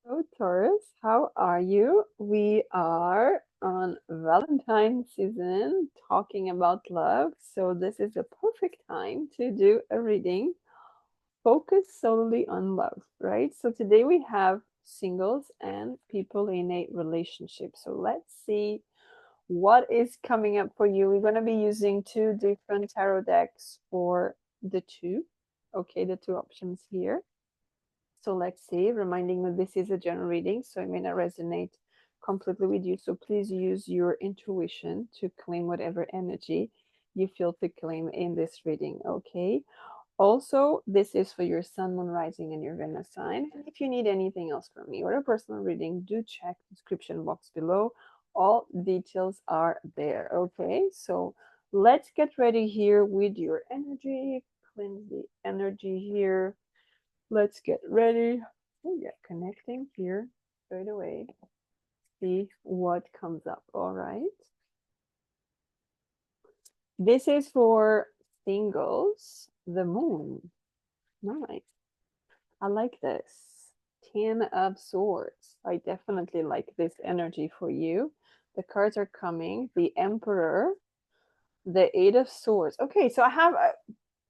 Hello, Taurus. How are you? We are on Valentine's season talking about love. So, this is a perfect time to do a reading focused solely on love, right? So, today we have singles and people in a relationship. So, let's see what is coming up for you. We're going to be using two different tarot decks for the two. Okay, the two options here. So let's see, reminding that this is a general reading, so it may not resonate completely with you. So please use your intuition to claim whatever energy you feel to claim in this reading, okay? Also, this is for your sun, moon, rising, and your Venus sign. And if you need anything else from me or a personal reading, do check the description box below. All details are there, okay? So let's get ready here with your energy. Cleanse the energy here. Let's get ready. Oh yeah, connecting here straight away. See what comes up. All right. This is for singles. The moon. Nice. I like this. 10 of Swords. I definitely like this energy for you. The cards are coming. The Emperor. The 8 of Swords. Okay, so I have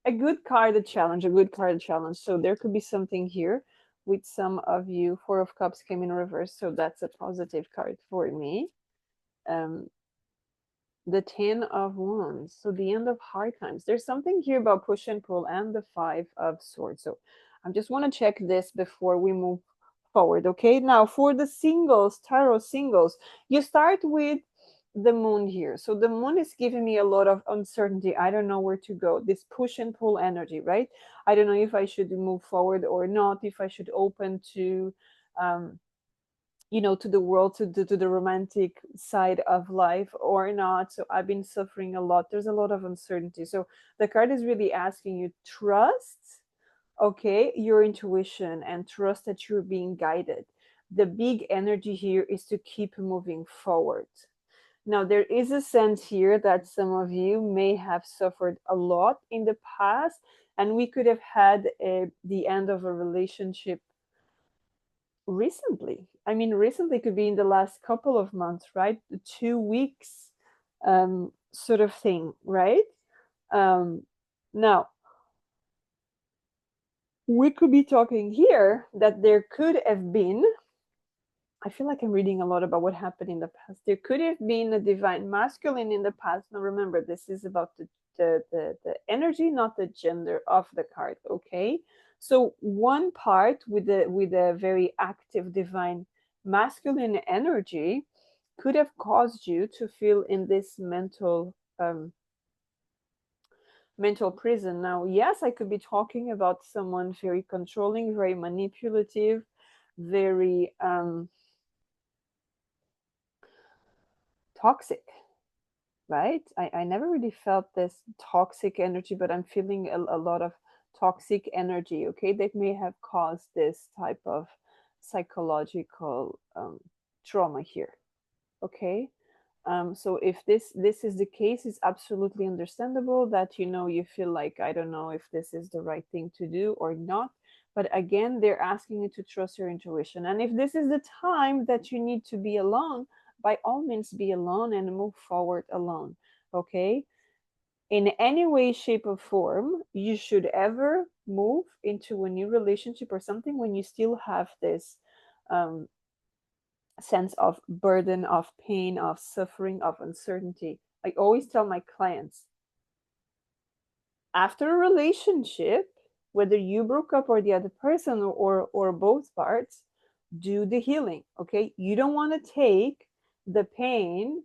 a good card to challenge, a good card to challenge. So there could be something here with some of you. 4 of Cups came in reverse, so that's a positive card for me. Um, the 10 of Wands, so the end of hard times. There's something here about push and pull, and the 5 of Swords. So I just want to check this before we move forward. Okay, now for the singles, tarot singles, you start with the moon here. So the moon is giving me a lot of uncertainty. I don't know where to go. This push and pull energy, right? I don't know if I should move forward or not, if I should open to um to the world, to the romantic side of life or not. So I've been suffering a lot. There's a lot of uncertainty. So the card is really asking you trust, okay, your intuition, and trust that you're being guided. The big energy here is to keep moving forward. Now, there is a sense here that some of you may have suffered a lot in the past, and we could have had the end of a relationship recently. I mean, recently could be in the last couple of months, right? The 2 weeks sort of thing, right? Now, we could be talking here that there could have been, I feel like I'm reading a lot about what happened in the past. There could have been a divine masculine in the past. Now, remember, this is about the energy, not the gender of the card, okay? So one part with a very active divine masculine energy could have caused you to feel in this mental prison. Now, yes, I could be talking about someone very controlling, very manipulative, very toxic, right? I never really felt this toxic energy, but I'm feeling a lot of toxic energy, okay, that may have caused this type of psychological trauma here, okay? So if this is the case, it's absolutely understandable that you feel like, I don't know if this is the right thing to do or not. But again, they're asking you to trust your intuition. And if this is the time that you need to be alone, by all means be alone and move forward alone. Okay? In any way, shape, or form, you should ever move into a new relationship or something when you still have this um, sense of burden, of pain, of suffering, of uncertainty. I always tell my clients, after a relationship, whether you broke up or the other person, or both parts, do the healing. Okay, you don't want to take the pain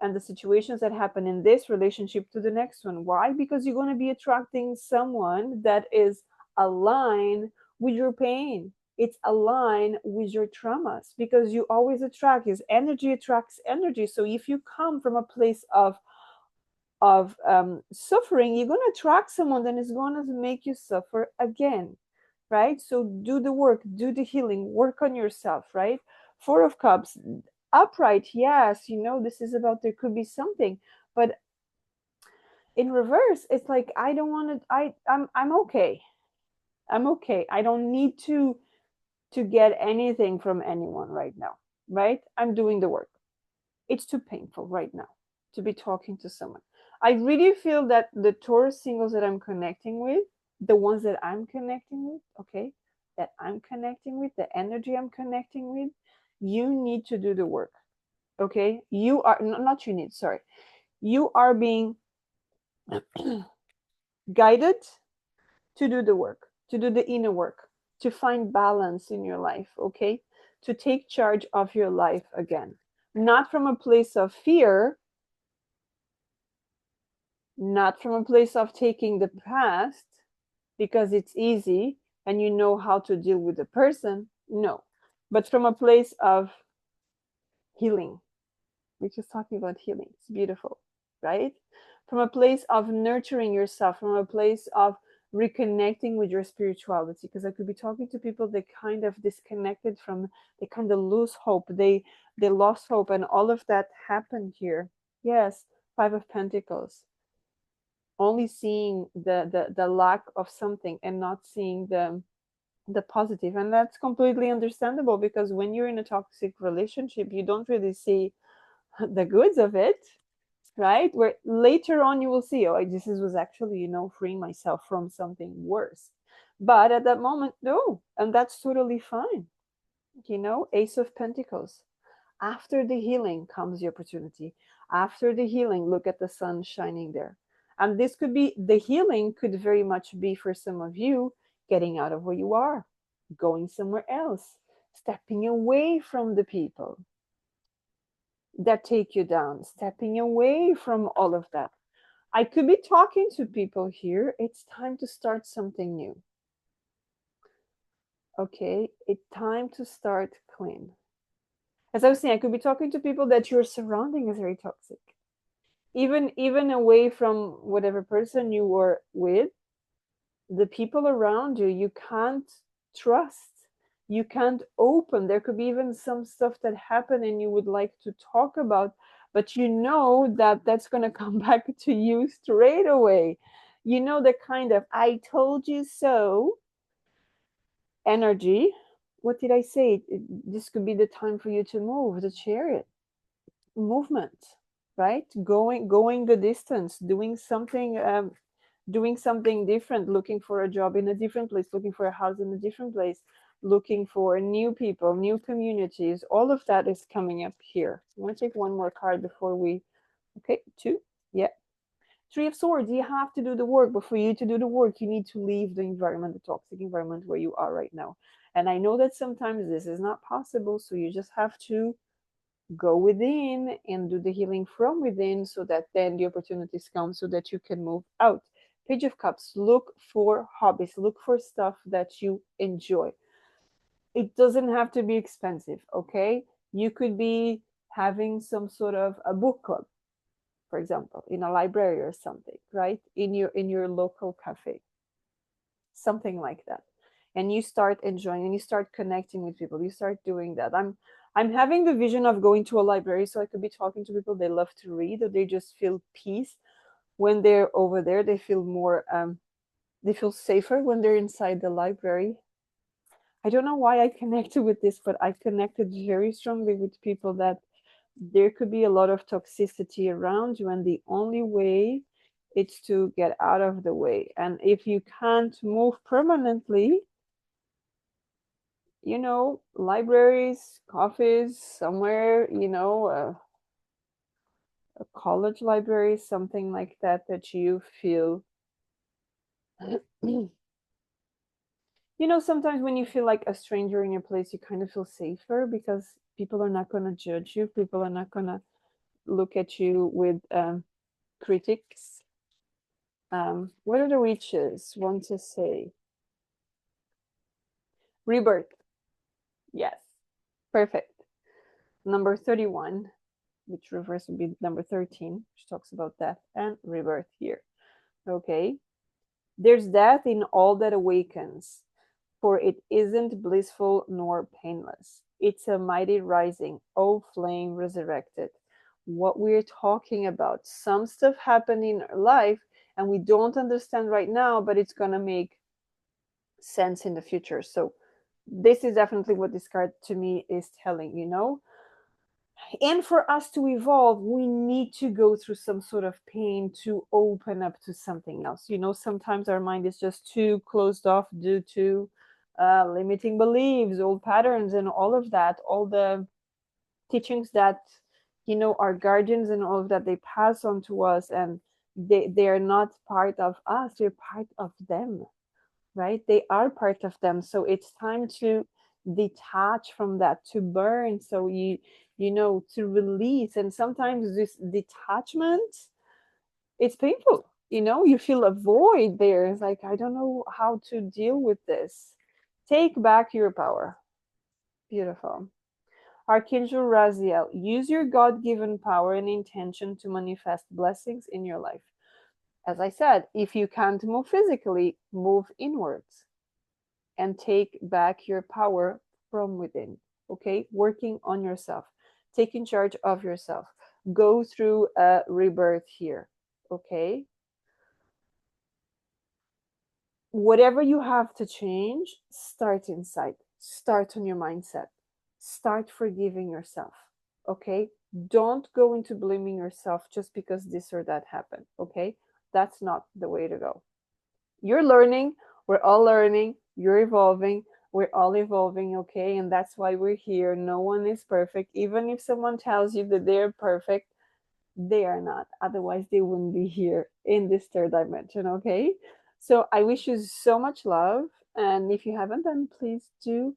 and the situations that happen in this relationship to the next one. Why? Because you're going to be attracting someone that is aligned with your pain. It's aligned with your traumas, because you always attract, is energy attracts energy. So if you come from a place of suffering, you're going to attract someone that is going to make you suffer again, right? So do the work, do the healing, work on yourself, right? 4 of Cups, upright, yes, this is about, there could be something, but in reverse, it's like, I don't want to, I'm okay. I'm okay. I don't need to get anything from anyone right now, right? I'm doing the work. It's too painful right now to be talking to someone. I really feel that the Taurus singles that I'm connecting with, the ones that I'm connecting with, okay, that I'm connecting with, the energy I'm connecting with, you need to do the work, okay? You are, not you need, sorry. You are being guided to do the work, to do the inner work, to find balance in your life, okay? To take charge of your life again. Not from a place of fear, not from a place of taking the past because it's easy and you know how to deal with the person. No, but from a place of healing. We're just talking about healing. It's beautiful, right? From a place of nurturing yourself, from a place of reconnecting with your spirituality. Because I could be talking to people that kind of disconnected from, they kind of lose hope. They lost hope, and all of that happened here. Yes, Five of Pentacles. Only seeing the lack of something and not seeing the positive. And that's completely understandable because when you're in a toxic relationship, you don't really see the goods of it, right? Where later on you will see, oh, this was actually, freeing myself from something worse. But at that moment, no. And that's totally fine. Ace of Pentacles. After the healing comes the opportunity. After the healing, look at the sun shining there. And this could be, the healing could very much be for some of you getting out of where you are, going somewhere else, stepping away from the people that take you down, stepping away from all of that. I could be talking to people here. It's time to start something new. Okay, it's time to start clean. As I was saying, I could be talking to people that your surrounding is very toxic. Even away from whatever person you were with, the people around you, you can't trust. You can't open. There could be even some stuff that happened and you would like to talk about, but you know that that's going to come back to you straight away. You know, the kind of I told you so energy. What did I say? This could be the time for you to move, the chariot movement, right? Going the distance, doing something different, looking for a job in a different place, looking for a house in a different place, looking for new people, new communities. All of that is coming up here. I want to take one more card before we, okay, two, yeah. Three of Swords, you have to do the work, but for you to do the work, you need to leave the environment, the toxic environment where you are right now. And I know that sometimes this is not possible, so you just have to go within and do the healing from within so that then the opportunities come so that you can move out. Page of Cups, look for hobbies, look for stuff that you enjoy. It doesn't have to be expensive, okay? You could be having some sort of a book club, for example, in a library or something, right? In your local cafe, something like that. And you start enjoying and you start connecting with people. You start doing that. I'm having the vision of going to a library so I could be talking to people they love to read or they just feel peace when they're over there. They feel more they feel safer when they're inside the library. I don't know why I connected with this, but I connected very strongly with people that there could be a lot of toxicity around you, and the only way it's to get out of the way. And if you can't move permanently, libraries, coffees, somewhere, a college library, something like that, that you feel, sometimes when you feel like a stranger in your place, you kind of feel safer because people are not going to judge you. People are not going to look at you with critics. What do the witches want to say? Rebirth. Yes. Perfect. Number 31, which reverse would be number 13, which talks about death and rebirth here. Okay. There's death in all that awakens, for it isn't blissful nor painless. It's a mighty rising, O flame resurrected. What we're talking about, some stuff happened in our life and we don't understand right now, but it's going to make sense in the future. So This is definitely what this card to me is telling, you know. And for us to evolve, we need to go through some sort of pain to open up to something else. You know, sometimes our mind is just too closed off due to limiting beliefs, old patterns, and all of that, all the teachings that, you know, our guardians and all of that they pass on to us, and they are not part of us, they're part of them, right? They are part of them. So it's time to detach from that, to burn. So you know, to release. And sometimes this detachment, it's painful. You know, you feel a void there. It's like, I don't know how to deal with this. Take back your power. Beautiful. Archangel Raziel, use your God given power and intention to manifest blessings in your life. As I said, if you can't move physically, move inwards and take back your power from within. Okay, working on yourself, taking charge of yourself. Go through a rebirth here. Okay, whatever you have to change, start inside, start on your mindset, start forgiving yourself. Okay, don't go into blaming yourself just because this or that happened. Okay, that's not the way to go. You're learning, we're all learning, you're evolving, we're all evolving. Okay, and that's why we're here. No one is perfect. Even if someone tells you that they're perfect, they are not. Otherwise, they wouldn't be here in this third dimension. Okay, so I wish you so much love, and if you haven't, then please do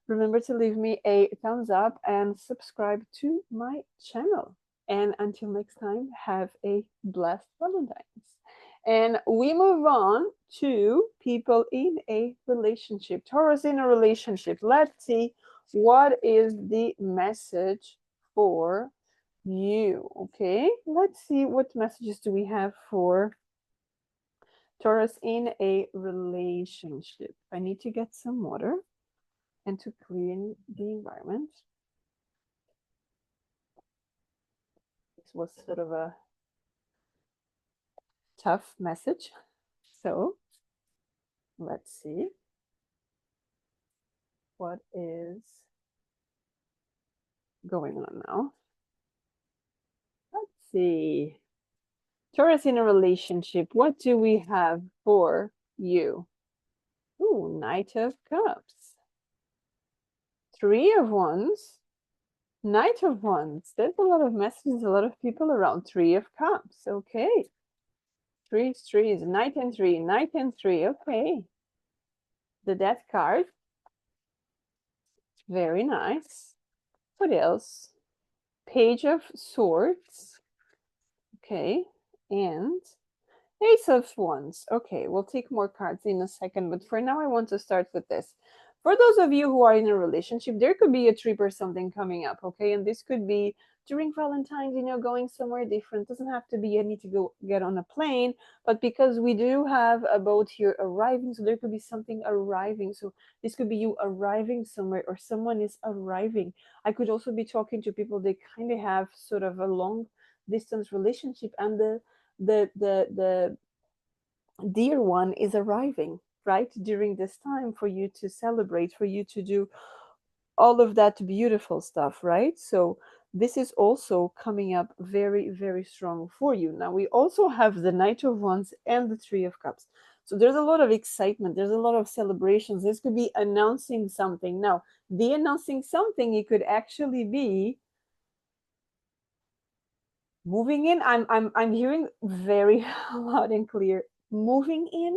remember to leave me a thumbs up and subscribe to my channel. And until next time, have a blessed Valentine's. And we move on to people in a relationship. Taurus in a relationship. Let's see what is the message for you. Okay, let's see what messages do we have for Taurus in a relationship. I need to get some water and to clean the environment. This was sort of a tough message. So let's see what is going on now. Let's see. Taurus in a relationship. What do we have for you? Ooh, Knight of Cups. Three of Wands. Knight of Wands. There's a lot of messages, a lot of people around. Three of Cups. Okay. Threes. Knight and three. Knight and three. Okay. The Death card. Very nice. What else? Page of Swords. Okay. And Ace of Wands. Okay, we'll take more cards in a second, but for now I want to start with this. For those of you who are in a relationship, there could be a trip or something coming up, okay? And this could be during Valentine's, you know, going somewhere different. Doesn't have to be you need to go get on a plane, but because we do have a boat here arriving, so there could be something arriving. So this could be you arriving somewhere or someone is arriving. I could also be talking to people they kind of have sort of a long distance relationship, and the dear one is arriving right during this time for you to celebrate, for you to do all of that beautiful stuff, right? So this is also coming up very, very strong for you. Now we also have the Knight of Wands and the Three of Cups. So there's a lot of excitement, there's a lot of celebrations. This could be announcing something. Now the announcing something, it could actually be moving in. I'm hearing very loud and clear, moving in.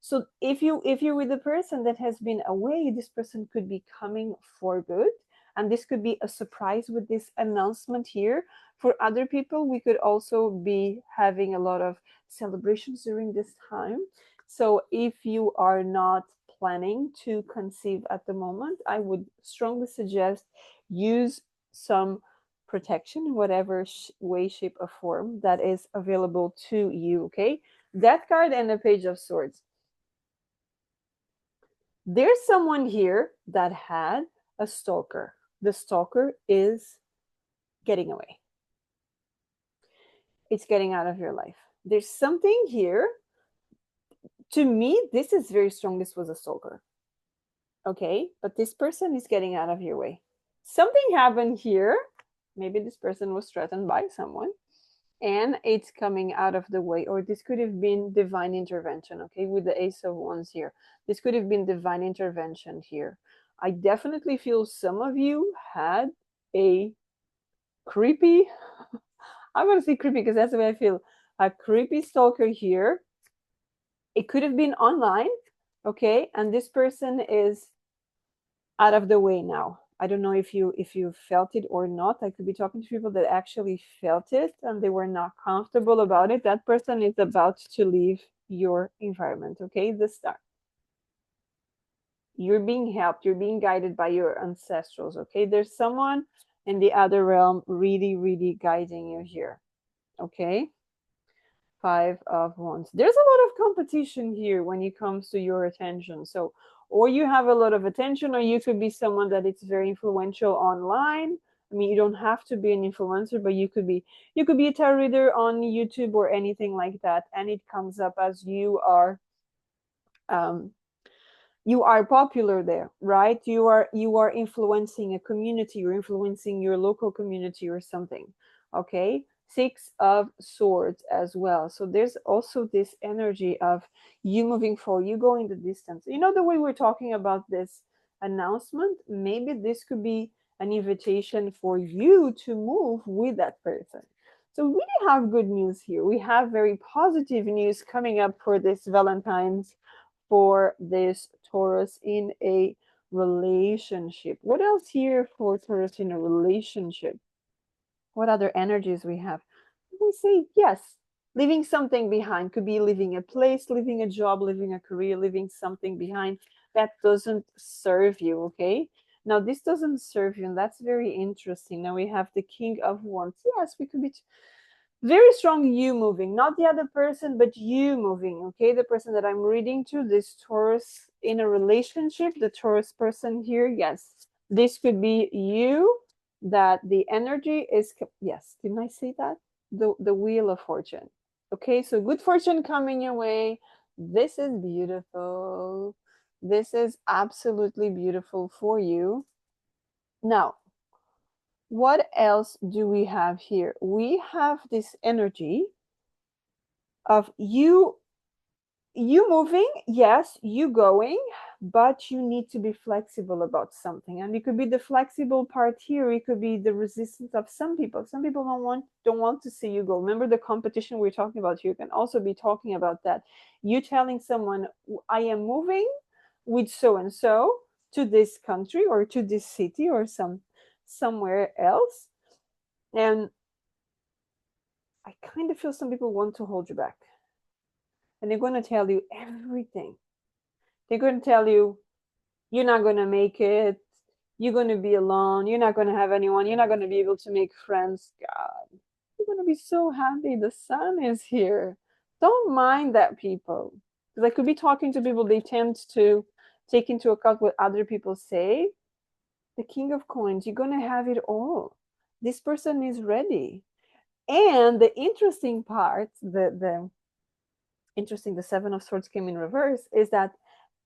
So if you're with a person that has been away, this person could be coming for good, and this could be a surprise with this announcement here. For other people, we could also be having a lot of celebrations during this time. So if you are not planning to conceive at the moment, I would strongly suggest use some protection in whatever way, shape, or form that is available to you. Okay, Death card and the Page of Swords. There's someone here that had a stalker. The stalker is getting away. It's getting out of your life. There's something here. To me, this is very strong. This was a stalker. Okay, but this person is getting out of your way. Something happened here. Maybe this person was threatened by someone and it's coming out of the way, or this could have been divine intervention. Okay, with the Ace of Wands here, this could have been divine intervention here. I definitely feel some of you had a creepy, I'm going to say creepy because that's the way I feel, a creepy stalker here. It could have been online. Okay, and this person is out of the way now. I don't know if you felt it or not. I could be talking to people that actually felt it and they were not comfortable about it. That person is about to leave your environment. Okay, the star. You're being helped. You're being guided by your ancestrals. Okay, there's someone in the other realm really, really guiding you here. Okay. Five of Wands. There's a lot of competition here when it comes to your attention. So, or you have a lot of attention, or you could be someone that it's very influential online. I mean, you don't have to be an influencer, but you could be a tarot reader on YouTube or anything like that, and it comes up as um, you are popular there, right? You are influencing a community, you're influencing your local community or something. Okay, Six of Swords as well. So there's also this energy of you moving forward, you going the distance. You know, the way we're talking about this announcement, maybe this could be an invitation for you to move with that person. So we really have good news here. We have very positive news coming up for this Valentine's, for this Taurus in a relationship. What else here for Taurus in a relationship? What other energies we have? We say yes, leaving something behind. Could be leaving a place, leaving a job, leaving a career, leaving something behind that doesn't serve you. Okay, now this doesn't serve you, and that's very interesting. Now we have the King of Wands. Yes, we could be very strong you moving, not the other person, but you moving. Okay, the person that I'm reading to, this Taurus in a relationship, the Taurus person here, yes, this could be you, that the energy is, yes, didn't I say that? The Wheel of Fortune. Okay, so good fortune coming your way. This is beautiful. This is absolutely beautiful for you. Now, what else do we have here? We have this energy of you moving, yes, you going, but you need to be flexible about something. And it could be the flexible part here, it could be the resistance of some people. Some people don't want to see you go. Remember the competition we're talking about here, you can also be talking about that. You telling someone, I am moving with so and so to this country or to this city or somewhere else, and I kind of feel some people want to hold you back. And they're going to tell you everything. They're going to tell you, you're not going to make it. You're going to be alone. You're not going to have anyone. You're not going to be able to make friends. God, you're going to be so happy the sun is here. Don't mind that, people. Because I could be talking to people, they tend to take into account what other people say. The King of Coins, you're going to have it all. This person is ready. And the interesting part, the Seven of Swords came in reverse, is that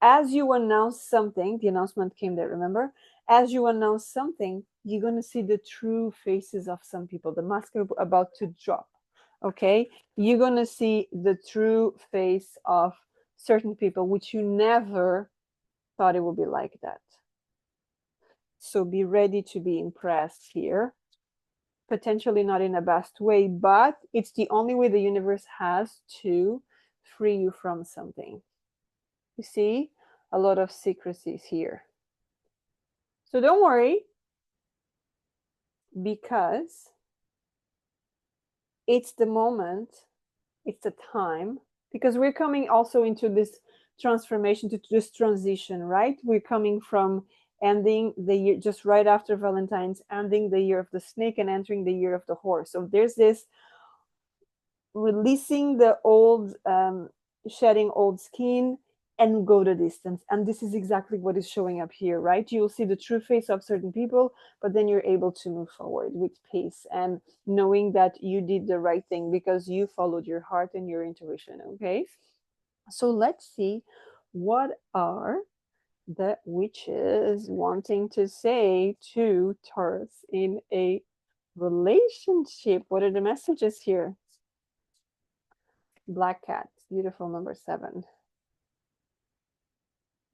as you announce something, the announcement came there, remember? As you announce something, you're going to see the true faces of some people. The mask are about to drop, okay? You're going to see the true face of certain people, which you never thought it would be like that. So be ready to be impressed here. Potentially not in a best way, but it's the only way the universe has to free you from something. You see, a lot of secrecies here. So don't worry, because it's the moment, it's the time, because we're coming also into this transformation, to this transition, right? We're coming from ending the year just right after Valentine's, ending the year of the snake and entering the year of the horse. So there's this releasing the old, shedding old skin and go the distance. And this is exactly what is showing up here, right? You'll see the true face of certain people, but then you're able to move forward with peace and knowing that you did the right thing because you followed your heart and your intuition. Okay, so let's see what are the witches wanting to say to Taurus in a relationship. What are the messages here? Black cat, beautiful, number 7.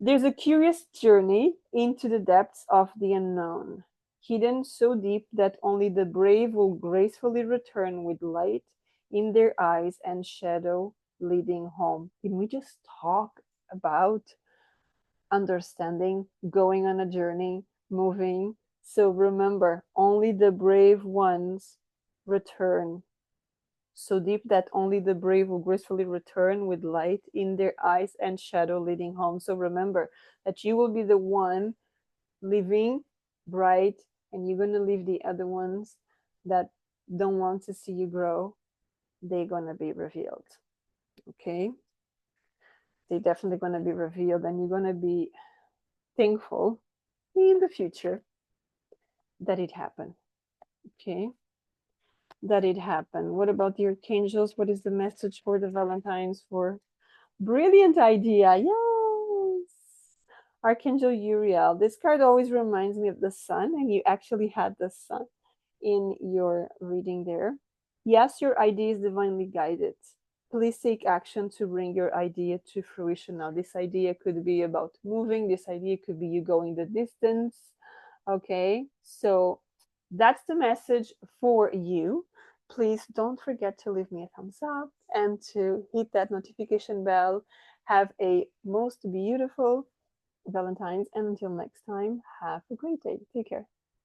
There's a curious journey into the depths of the unknown, hidden so deep that only the brave will gracefully return with light in their eyes and shadow leading home. Can we just talk about understanding, going on a journey, moving? So remember, only the brave ones return so deep that only the brave will gracefully return with light in their eyes and shadow leading home. So remember that you will be the one living bright, and you're going to leave the other ones that don't want to see you grow. They're going to be revealed. Okay? They're definitely going to be revealed, and you're going to be thankful in the future that it happened. Okay? That it happened. What about the archangels? What is the message for the Valentines for brilliant idea? Yes. Archangel Uriel. This card always reminds me of the sun, and you actually had the sun in your reading there. Yes, your idea is divinely guided. Please take action to bring your idea to fruition now. This idea could be about moving. This idea could be you going the distance. Okay, so that's the message for you. Please don't forget to leave me a thumbs up and to hit that notification bell. Have a most beautiful Valentine's, and until next time, have a great day. Take care.